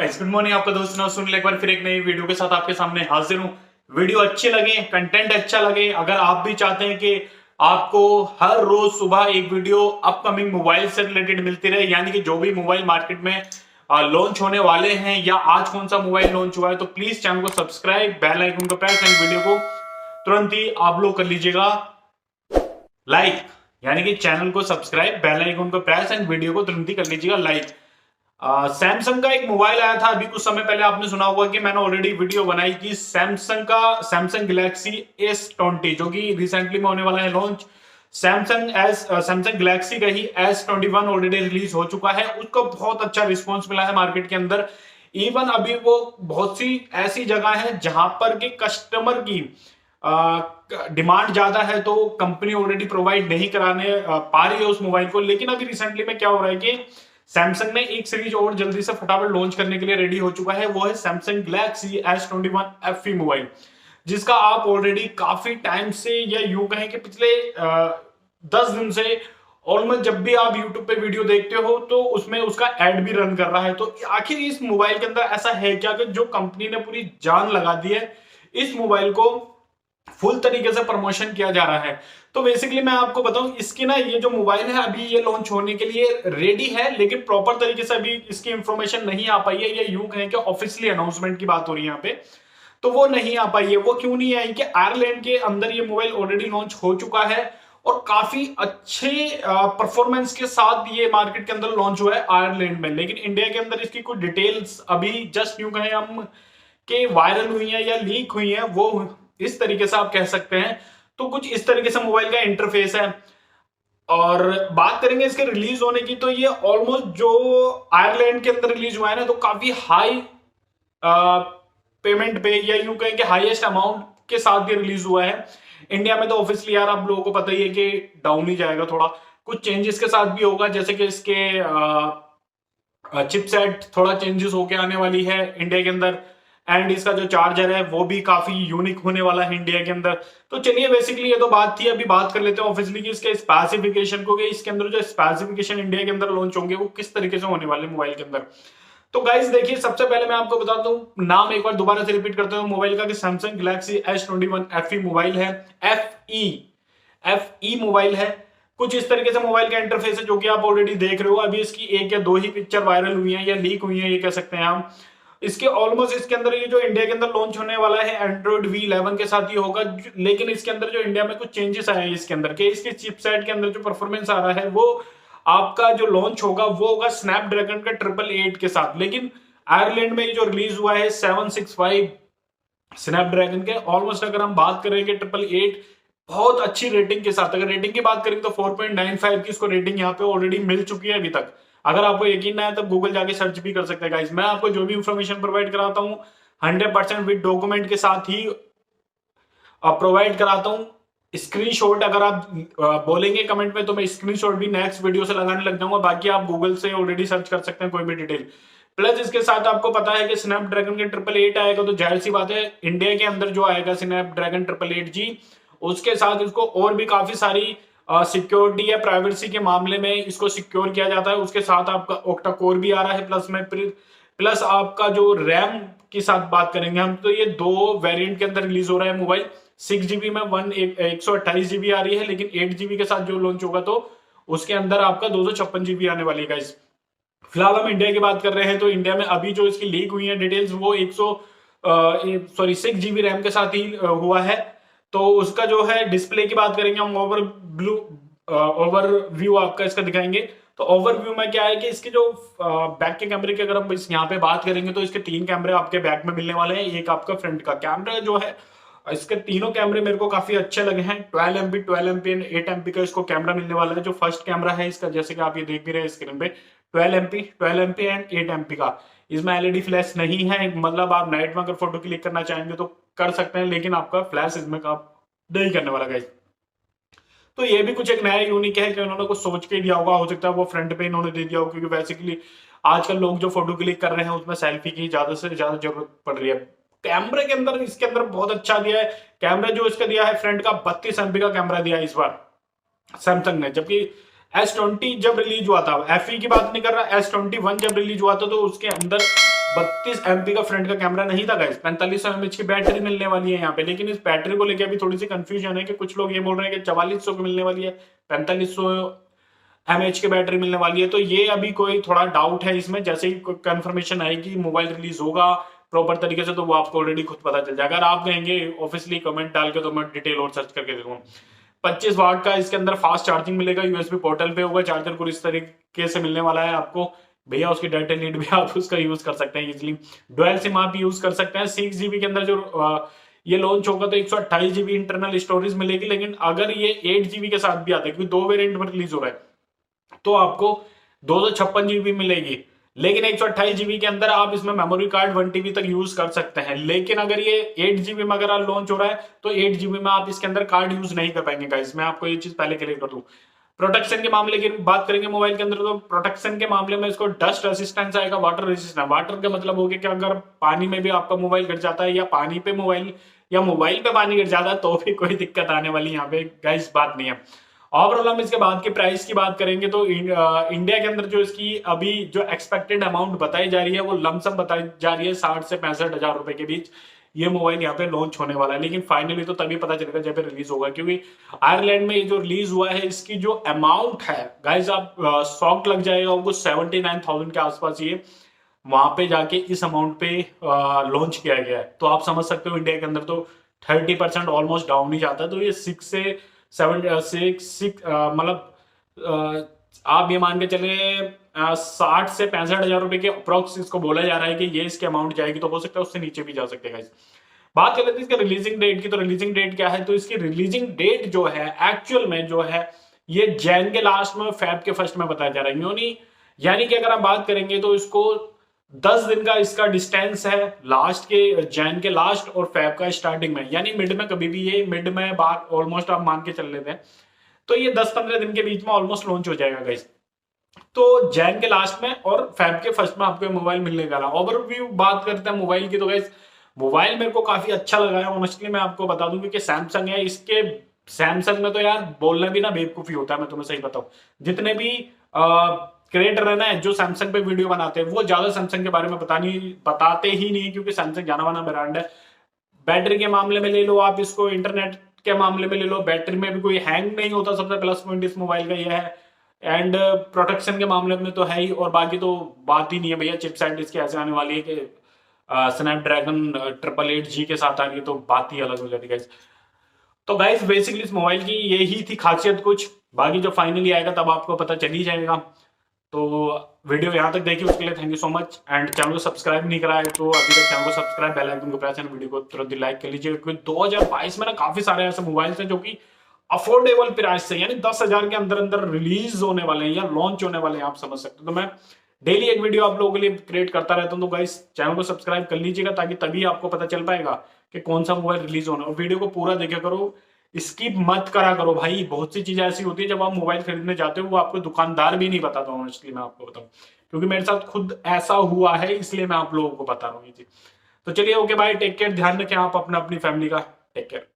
Good morning, आपका दोस्त सुनील एक बार फिर एक नई वीडियो के साथ आपके सामने हाजिर हूं। वीडियो अच्छी लगे, कंटेंट अच्छा लगे, अगर आप भी चाहते हैं कि आपको हर रोज सुबह एक वीडियो अपकमिंग मोबाइल से रिलेटेड मिलती रहे, यानी कि जो भी मोबाइल मार्केट में लॉन्च होने वाले हैं या आज कौन सा मोबाइल लॉन्च हुआ है, तो प्लीज चैनल को सब्सक्राइब, बेल आइकन को प्रेस एंड वीडियो को तुरंत ही आप लोग कर लीजिएगा लाइक, यानी कि चैनल को सब्सक्राइब, बेल आइकन को प्रेस एंड वीडियो को तुरंत ही कर लीजिएगा लाइक। सैमसंग का एक मोबाइल आया था अभी कुछ समय पहले, आपने सुना होगा कि मैंने ऑलरेडी वीडियो बनाई कि सैमसंग गैलेक्सी S20 जो कि रिसेंटली में होने वाला है लॉन्च। सैमसंग गैलेक्सी का ही S21 ऑलरेडी रिलीज हो चुका है, उसको बहुत अच्छा रिस्पॉन्स मिला है मार्केट के अंदर। इवन अभी वो बहुत सी ऐसी जगह है जहां पर कि कस्टमर की डिमांड ज्यादा है, तो कंपनी ऑलरेडी प्रोवाइड नहीं कराने पा रही है उस मोबाइल को। लेकिन अभी रिसेंटली में क्या हो रहा है कि सैमसंग ने एक सीरीज और जल्दी से फटाफट लॉन्च करने के लिए रेडी हो चुका है, वो है Samsung Galaxy S21 FE mobile, जिसका आप ऑलरेडी काफी टाइम से या यूं कहें कि पिछले 10 दिन से ऑलमोस्ट जब भी आप यूट्यूब पे वीडियो देखते हो तो उसमें उसका एड भी रन कर रहा है। तो आखिर इस मोबाइल के अंदर ऐसा है क्या कि जो कंपनी ने पूरी जान लगा दी है इस मोबाइल को फुल तरीके से प्रमोशन किया जा रहा है। तो बेसिकली मैं आपको बताऊं, इसकी ना ये जो मोबाइल है अभी ये लॉन्च होने के लिए रेडी है, लेकिन प्रॉपर तरीके से अभी इसकी इंफॉर्मेशन नहीं आ पाई है, या यूं कहें कि ऑफिशियली अनाउंसमेंट की बात हो रही है यहाँ पे, तो वो नहीं आ पाई है। वो क्यों नहीं आई कि आयरलैंड के अंदर ये मोबाइल ऑलरेडी लॉन्च हो चुका है और काफी अच्छे परफॉर्मेंस के साथ ये मार्केट के अंदर लॉन्च हुआ है आयरलैंड में, लेकिन इंडिया के अंदर इसकी कुछ डिटेल्स अभी जस्ट यूं कहें हम कि वायरल हुई है या लीक हुई है, वो इस तरीके से आप कह सकते हैं। तो कुछ इस तरीके से मोबाइल का इंटरफेस है। और बात करेंगे इसके रिलीज होने की, तो ये ऑलमोस्ट जो आयरलैंड के अंदर रिलीज हुआ है ना, तो काफी हाई पेमेंट पे या यूं कहें कि हाईएस्ट अमाउंट के साथ ये रिलीज हुआ है। इंडिया में तो ऑब्वियसली यार आप लोगों को पता ही है कि डाउन ही जाएगा, थोड़ा कुछ चेंजेस के साथ भी होगा, जैसे कि इसके चिपसेट थोड़ा चेंजेस होके आने वाली है इंडिया के अंदर, एंड इसका जो चार्जर है वो भी काफी यूनिक होने वाला है इंडिया के अंदर। तो चलिए बेसिकली ये तो बात थी, अभी बात कर लेते हैं ऑब्वियसली कि इसके स्पेसिफिकेशन को, कि इसके अंदर जो स्पेसिफिकेशन इंडिया के अंदर लॉन्च होंगे वो किस तरीके से होने वाले मोबाइल के अंदर। तो गाइस देखिए, सबसे पहले मैं आपको बता दूं, नाम एक बार दोबारा से रिपीट करते हुए मोबाइल का, कि Samsung Galaxy S21 FE mobile है। FE मोबाइल है। कुछ इस तरीके से मोबाइल का इंटरफेस है जो कि आप ऑलरेडी देख रहे हो। अभी इसकी एक या दो ही पिक्चर वायरल हुई है या लीक हुई है, ये कह सकते हैं हम। इसके ऑलमोस्ट इसके अंदर ये जो इंडिया के अंदर लॉन्च होने वाला है एंड्रॉइड V11 के साथ ही होगा, लेकिन इसके अंदर जो इंडिया में कुछ चेंजेस आए हैं इसके अंदर के, इसके चिपसेट के अंदर जो परफॉर्मेंस आ रहा है वो आपका जो लॉन्च होगा वो होगा स्नैपड्रैगन का 888 के साथ। लेकिन आयरलैंड में जो रिलीज हुआ है 765 स्नैपड्रैगन के, ऑलमोस्ट अगर हम बात करें कि 888 बहुत अच्छी रेटिंग के साथ, अगर रेटिंग की बात करें तो 4.95 की इसको रेटिंग यहाँ पे ऑलरेडी मिल चुकी है अभी तक। अगर आपको यकीन ना है तो गूगल जाके सर्च भी कर सकते हैं गाइस। मैं आपको जो भी इंफॉर्मेशन प्रोवाइड कराता हूँ 100% विद डॉक्यूमेंट के साथ ही प्रोवाइड कराता हूँ। स्क्रीनशॉट अगर आप बोलेंगे कमेंट में तो मैं स्क्रीनशॉट भी नेक्स्ट वीडियो से लगाने लग जाऊंगा, बाकी आप गूगल से ऑलरेडी सर्च कर सकते हैं कोई भी डिटेल। प्लस इसके साथ आपको पता है कि स्नैपड्रैगन के 888 आएगा, तो जाहिर सी बात है इंडिया के अंदर जो आएगा स्नैपड्रैगन 888G, उसके साथ इसको और भी काफी सारी सिक्योरिटी या प्राइवेसी के मामले में इसको सिक्योर किया जाता है। उसके साथ आपका ऑक्टा कोर भी आ रहा है प्लस आपका जो रैम की साथ बात करेंगे हम, तो ये दो वेरिएंट के अंदर रिलीज हो रहा है मोबाइल। 6GB में 128GB आ रही है, लेकिन 8GB के साथ जो लॉन्च होगा तो उसके अंदर आपका 256GB आने वाली है गाइस। फिलहाल हम इंडिया की बात कर रहे हैं, तो इंडिया में अभी जो इसकी लीक हुई है डिटेल्स वो 6GB रैम के साथ ही हुआ है। तो उसका जो है डिस्प्ले की बात करेंगे हम, ओवरव्यू आपका इसका दिखाएंगे। तो ओवरव्यू में क्या है कि इसके जो बैक के कैमरे की अगर हम यहाँ पे बात करेंगे तो इसके 3 कैमरे आपके बैक में मिलने वाले हैं। एक आपका फ्रंट का कैमरा जो है, इसके तीनों कैमरे मेरे को काफी अच्छे लगे हैं। 12MP एंड 8MP का इसको कैमरा मिलने वाला है। जो फर्स्ट कैमरा है इसका, जैसे कि आप ये देख भी रहे हैं स्क्रीन पे, 12MP एंड 8MP का। इसमें LED फ्लैश नहीं है, मतलब आप नाइट में अगर फोटो क्लिक करना चाहेंगे तो कर सकते हैं, लेकिन आपका फ्लैश इसमें आप नहीं करने वाला गाइस। तो ये भी कुछ एक नया यूनिक है कि उन्होंने कुछ सोच के दिया होगा, हो सकता है वो फ्रंट पे इन्होंने दे दिया हो, क्योंकि बेसिकली आजकल लोग जो फोटो क्लिक कर रहे हैं उसमें सेल्फी की ज्यादा से ज्यादा जरूरत पड़ रही है। कैमरे के अंदर इसके अंदर बहुत अच्छा दिया है कैमरा, जो इसका दिया है फ्रंट का 32MP का कैमरा दिया है इस बार सैमसंग ने, जबकि S20 जब रिलीज हुआ था, FE की बात नहीं कर रहा, S21 जब रिलीज हुआ था तो उसके अंदर 32 MP का फ्रंट का कैमरा नहीं था गाइस, 4500 mAh की बैटरी मिलने वाली है यहाँ पे। लेकिन इस बैटरी को लेके अभी थोड़ी सी कंफ्यूजन है कि कुछ लोग ये बोल रहे हैं कि 4400 की मिलने वाली है, 4500 mAh की बैटरी मिलने वाली है। तो ये अभी कोई थोड़ा डाउट है इसमें, जैसे ही कंफर्मेशन आएगी, मोबाइल रिलीज होगा प्रॉपर तरीके से, तो वो आपको ऑलरेडी खुद पता चल जाएगा। अगर आप कहेंगे ऑफिशियली कमेंट डाल के, तो मैं डिटेल और सर्च करके देखूंगा। 25 वाट का इसके अंदर फास्ट चार्जिंग मिलेगा, यूएसबी पोर्टल पे होगा चार्जर, कुछ इस तरीके से मिलने वाला है आपको भैया। उसकी डाटा नीड भी आप उसका यूज कर सकते हैं इजिली। डुअल सिम आप यूज कर सकते हैं। 6 GB के अंदर जो ये लॉन्च होगा तो 128 GB इंटरनल स्टोरेज मिलेगी। लेकिन अगर ये 8 GB के साथ भी आता है, क्योंकि 2 वेरिएंट में रिलीज हो रहा है, तो आपको 256 GB मिलेगी। लेकिन 128 GB के अंदर आप इसमें मेमोरी कार्ड 1 TB तक यूज कर सकते हैं। लेकिन अगर ये 8 GB में अगर लॉन्च हो रहा है, तो 8 GB में आप इसके अंदर कार्ड यूज नहीं कर पाएंगे गाइस। मैं आपको ये चीज पहले क्लियर कर दूं। प्रोटेक्शन के मामले की बात करेंगे मोबाइल के अंदर, तो प्रोटेक्शन के मामले में इसको डस्ट रेसिस्टेंस आएगा, वाटर रेसिस्टेंस। वाटर का मतलब हो गया कि अगर पानी में भी आपका मोबाइल गिर जाता है, या पानी पे मोबाइल, या मोबाइल पे पानी गिर जाता है, तो भी कोई दिक्कत आने वाली यहाँ पे गाइस बात नहीं है। ओवरऑल हम इसके बाद की प्राइस की बात करेंगे, तो इंडिया के अंदर जो इसकी अभी जो एक्सपेक्टेड अमाउंट बताई जा रही है, वो लमसम बताई जा रही है 60 से 65 हजार रुपए के बीच ये मोबाइल यहाँ पे लॉन्च होने वाला है। लेकिन फाइनली तो तभी पता चलेगा जब रिलीज होगा, क्योंकि आयरलैंड में ये जो रिलीज हुआ है, इसकी जो अमाउंट है गाइस, आप शॉक लग जाएगा आपको। 79,000 के आसपास ये वहां पे जाके इस अमाउंट पे लॉन्च किया गया है। तो आप समझ सकते हो इंडिया के अंदर तो 30% ऑलमोस्ट डाउन ही जाता है। तो ये 6 से 7 मतलब आप ये मान के चले 60 से 65 हजार रुपए के अप्रोक्स इसको बोला जा रहा है कि ये इसकी अमाउंट जाएगी। तो हो सकता है उससे नीचे भी जा सकते हैं गाइस। बात कर लेते हैं इसके रिलीजिंग डेट की। तो रिलीजिंग डेट क्या है, तो इसकी रिलीजिंग डेट जो है एक्चुअल में जो है, ये जैन के लास्ट में, फेब के फर्स्ट में बताया जा रहा है। यूं नहीं, यानी कि अगर आप बात करेंगे तो इसको 10 दिन का इसका डिस्टेंस है, लास्ट के जैन के लास्ट और फेब का स्टार्टिंग में, यानी मिड में कभी भी ये मिड में बात ऑलमोस्ट आप मान के चल लेते हैं। तो ये 10-15 दिन के बीच में ऑलमोस्ट लॉन्च हो जाएगा गाइस। तो जैन के लास्ट में और फेब के फर्स्ट में आपको मोबाइल मिलने वाला। ओवरव्यू बात करते हैं मोबाइल की, तो गाइस मोबाइल मेरे को काफी अच्छा लगा है ऑनेस्टली। मैं आपको बता दूं कि सैमसंग है, इसके सैमसंग में तो यार बोलना भी ना बेवकूफी होता है, मैं तुम्हें सही बताऊं। जितने भी क्रिएटर है ना जो सैमसंग पे वीडियो बनाते हैं, वो ज्यादा सैमसंग के बारे में बताते ही नहीं, क्योंकि सैमसंग जाना माना ब्रांड है। बैटरी के मामले में ले लो आप इसको, इंटरनेट के मामले में ले लो, बैटरी में भी कोई हैंग नहीं होता, सबसे प्लस पॉइंट इस मोबाइल का यह है। एंड प्रोटेक्शन के मामले में तो है ही, और बाकी तो बात ही नहीं है भैया। चिपसेट इसकी ऐसे आने वाली है कि स्नैपड्रैगन 888G के साथ आ रही है, तो बात ही अलग हो जाती है गाइस। तो गाइस बेसिकली इस मोबाइल की यही थी खासियत कुछ, बाकी जो फाइनली आएगा तब आपको पता चल ही जाएगा। तो वीडियो यहाँ तक देखी उसके लिए thank you so much. And channel को सब्सक्राइब नहीं करा है तो अभी तक चैनल को सब्सक्राइब, बेल आइकन को प्रेस करके वीडियो को तुरंत लाइक कर लीजिए, क्योंकि 2022 में ना काफी सारे ऐसे मोबाइल्स हैं जो कि अफोर्डेबल प्राइस से, यानी 10,000 के अंदर अंदर रिलीज होने वाले हैं या लॉन्च होने वाले हैं, आप समझ सकते हो। तो मैं डेली एक वीडियो आप लोगों के लिए क्रिएट करता रहता हूँ। तो गाइस चैनल को सब्सक्राइब कर लीजिएगा, ताकि तभी आपको पता चल पाएगा कि कौन सा मोबाइल रिलीज होना है। और वीडियो को पूरा देखा करो, स्किप मत करा करो भाई। बहुत सी चीजें ऐसी होती है जब आप मोबाइल खरीदने जाते हो, वो आपको दुकानदार भी नहीं बताता ऑनेस्टली, मैं आपको बताऊं, क्योंकि मेरे साथ खुद ऐसा हुआ है, इसलिए मैं आप लोगों को बता रहा हूँ ये चीज। तो चलिए ओके बाय, टेक केयर, ध्यान रखें आप अपना, अपनी फैमिली का। Take care.